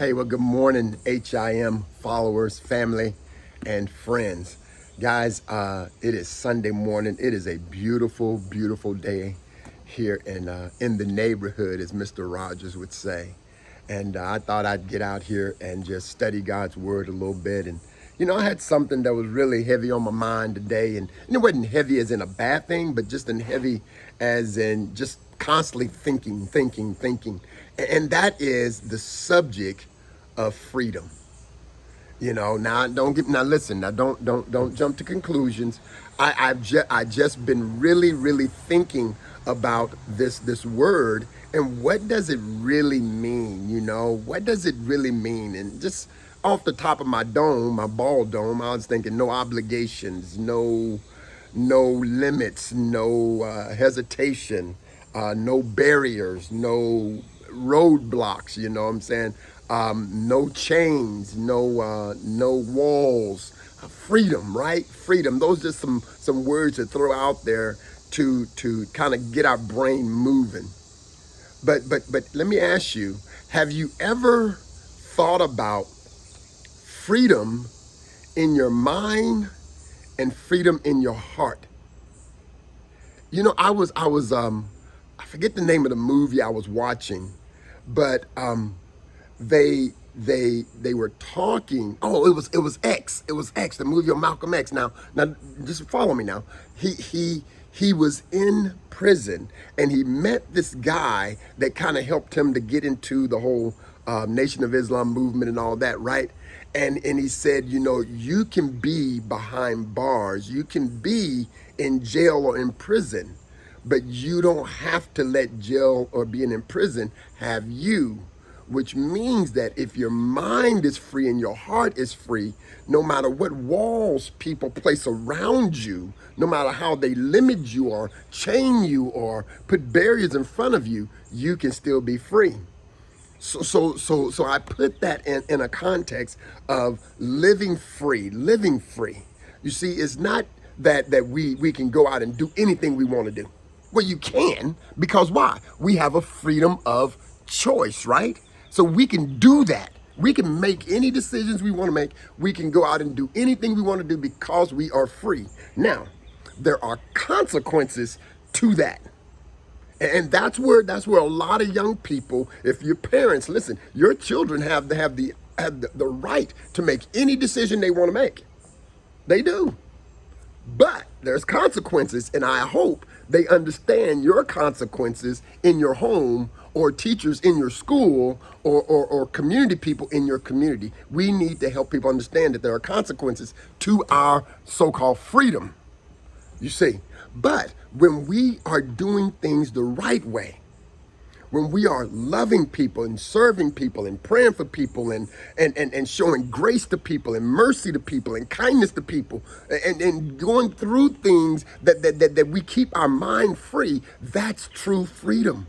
Hey, well, good morning, HIM followers, family, and friends. Guys, it is Sunday morning. It is a beautiful, beautiful day here in the neighborhood, as Mr. Rogers would say. And I thought I'd get out here and just study God's word a little bit. And, I had something that was really heavy on my mind today. And it wasn't heavy as in a bad thing, but just in heavy as in just constantly thinking. And that is the subject of freedom. Now listen. Now don't jump to conclusions. I just been really thinking about this word and what does it really mean? What does it really mean? And just off the top of my dome, my ball dome, I was thinking no obligations, no limits, no hesitation, no barriers, no roadblocks. You know what I'm saying? No chains, no walls. Freedom, right? Freedom. Those are some words to throw out there to kind of get our brain moving. But let me ask you: have you ever thought about freedom in your mind and freedom in your heart? I forget the name of the movie I was watching, but they were talking. Oh, it was X. It was X, the movie of Malcolm X. Now just follow me now. He was in prison and he met this guy that kind of helped him to get into the whole Nation of Islam movement and all that, right? And he said, you can be behind bars, you can be in jail or in prison, but you don't have to let jail or being in prison have you. Which means that if your mind is free and your heart is free, no matter what walls people place around you, no matter how they limit you or chain you or put barriers in front of you, you can still be free. So I put that in a context of living free. You see, it's not that we can go out and do anything we want to do. Well, you can, because why? We have a freedom of choice, right? So we can do that. We can make any decisions we want to make. We can go out and do anything we want to do because we are free. Now, there are consequences to that. And that's where a lot of young people, if your parents, listen, your children have the right to make any decision they want to make. They do. But there's consequences, and I hope they understand your consequences in your home or teachers in your school or community people in your community. We need to help people understand that there are consequences to our so-called freedom, you see. But when we are doing things the right way, when we are loving people and serving people and praying for people and showing grace to people and mercy to people and kindness to people and going through things that we keep our mind free, that's true freedom.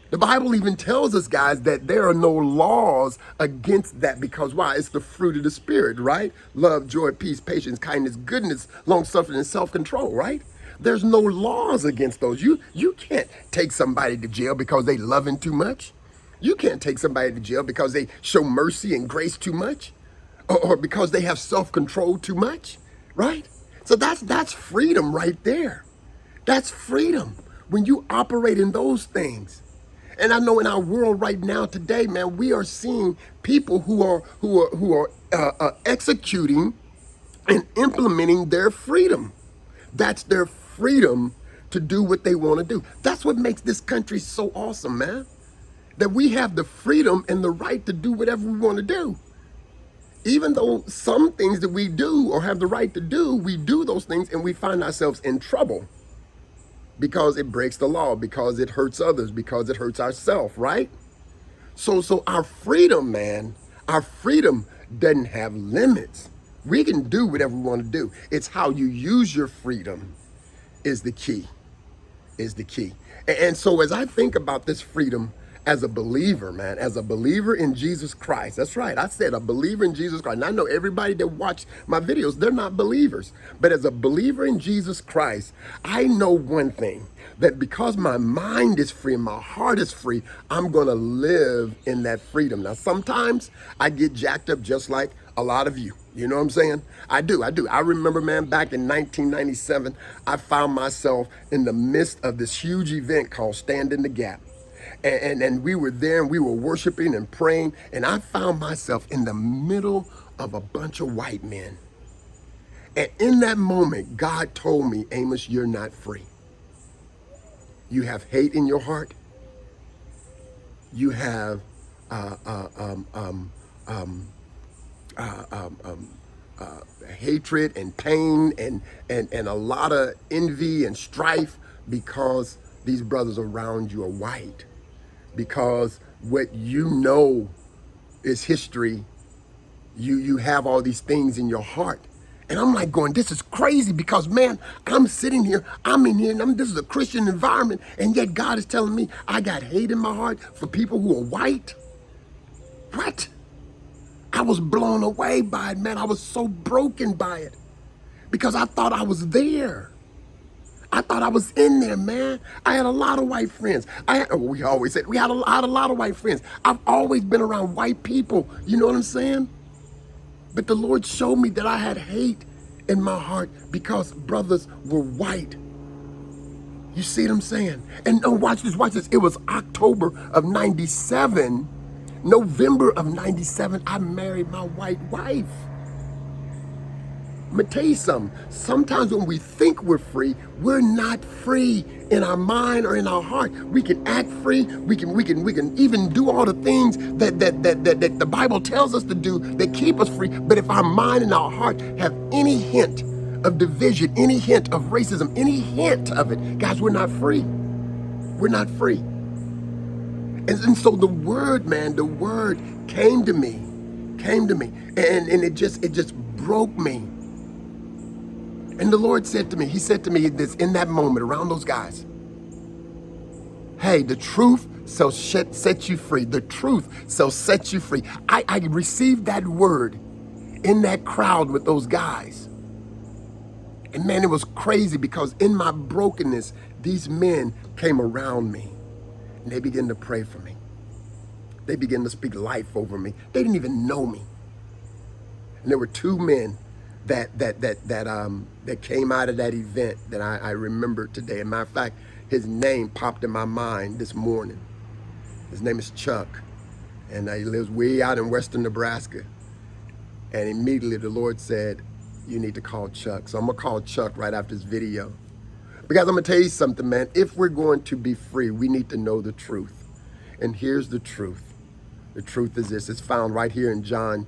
The Bible even tells us, guys, that there are no laws against that because why? It's the fruit of the Spirit, right? Love, joy, peace, patience, kindness, goodness, long-suffering, and self-control, right? There's no laws against those. You can't take somebody to jail because they loving too much. You can't take somebody to jail because they show mercy and grace too much, or because they have self-control too much, right? So that's freedom right there. That's freedom when you operate in those things. And I know in our world right now today, man, we are seeing people who are executing and implementing their freedom. That's their freedom to do what they want to do. That's what makes this country so awesome, man. That we have the freedom and the right to do whatever we want to do. Even though some things that we do or have the right to do, we do those things and we find ourselves in trouble. Because it breaks the law, because it hurts others, because it hurts ourselves, right? So our freedom, man, our freedom doesn't have limits. We can do whatever we want to do. It's how you use your freedom is the key, And so as I think about this freedom, as a believer, man, as a believer in Jesus Christ. That's right. I said a believer in Jesus Christ. And I know everybody that watch my videos, they're not believers. But as a believer in Jesus Christ, I know one thing, that because my mind is free and my heart is free, I'm going to live in that freedom. Now, sometimes I get jacked up just like a lot of you. You know what I'm saying? I do. I remember, man, back in 1997, I found myself in the midst of this huge event called Stand in the Gap. And we were there and we were worshiping and praying. And I found myself in the middle of a bunch of white men. And in that moment, God told me, Amos, you're not free. You have hate in your heart. You have hatred and pain and a lot of envy and strife because these brothers around you are white. Because what you know is history, you have all these things in your heart. And I'm like going, this is crazy because, man, I'm sitting here, I'm in here, and this is a Christian environment, and yet God is telling me I got hate in my heart for people who are white. What? I was blown away by it, man. I was so broken by it because I thought I was there. I thought I was in there, man. I had a lot of white friends. We always said we had a lot of white friends. I've always been around white people. You know what I'm saying? But the Lord showed me that I had hate in my heart because brothers were white. You see what I'm saying? And watch this. It was October of 97. November of 97, I married my white wife. I'm gonna tell you something. Sometimes when we think we're free, we're not free in our mind or in our heart. We can act free. We can even do all the things that the Bible tells us to do that keep us free. But if our mind and our heart have any hint of division, any hint of racism, any hint of it, guys, we're not free. We're not free. And so the word, man, the word came to me, and it just broke me. And the Lord said to me, he said to me this in that moment around those guys, hey, the truth shall set you free. The truth shall set you free. I received that word in that crowd with those guys. And man, it was crazy because in my brokenness, these men came around me and they began to pray for me. They began to speak life over me. They didn't even know me. And there were two men that came out of that event that I remember today. As a matter of fact, his name popped in my mind this morning. His name is Chuck, and he lives way out in western Nebraska. And immediately the Lord said, you need to call Chuck. So I'm gonna call Chuck right after this video. Because I'm gonna tell you something, man. If we're going to be free, we need to know the truth. And here's the truth. The truth is this. It's found right here in John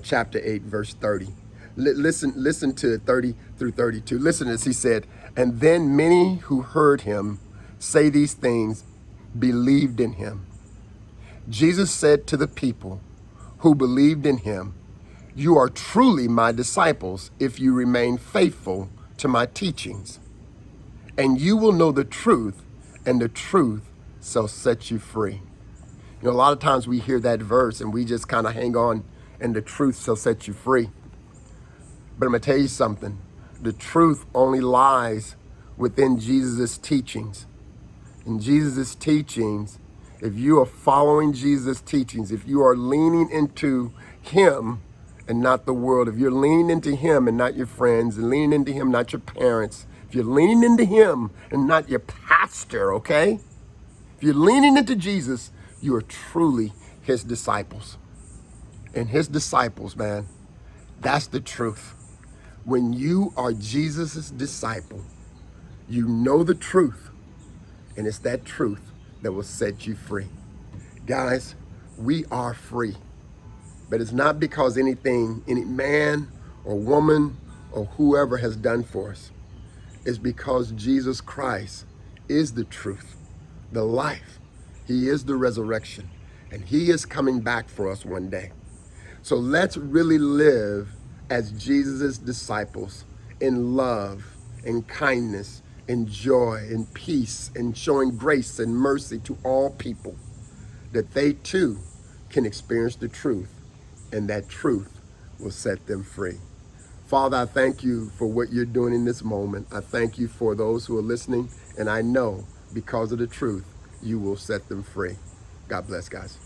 chapter 8, verse 30. Listen to 30 through 32. Listen to this. He said, and then many who heard him say these things believed in him. Jesus said to the people who believed in him, you are truly my disciples if you remain faithful to my teachings. And you will know the truth, and the truth shall set you free. You know, a lot of times we hear that verse and we just kind of hang on, and the truth shall set you free. But I'm going to tell you something. The truth only lies within Jesus' teachings. In Jesus' teachings, if you are following Jesus' teachings, if you are leaning into him and not the world, if you're leaning into him and not your friends, and leaning into him, not your parents, if you're leaning into him and not your pastor, okay? If you're leaning into Jesus, you are truly his disciples. And his disciples, man, that's the truth. When you are Jesus' disciple, you know the truth, and it's that truth that will set you free. Guys, we are free, but it's not because any man or woman or whoever has done for us. It's because Jesus Christ is the truth, the life. He is the resurrection, and he is coming back for us one day. So let's really live as Jesus' disciples in love, in kindness, in joy, in peace, in showing grace and mercy to all people. that they too can experience the truth, and that truth will set them free. Father, I thank you for what you're doing in this moment. I thank you for those who are listening, and I know because of the truth, you will set them free. God bless, guys.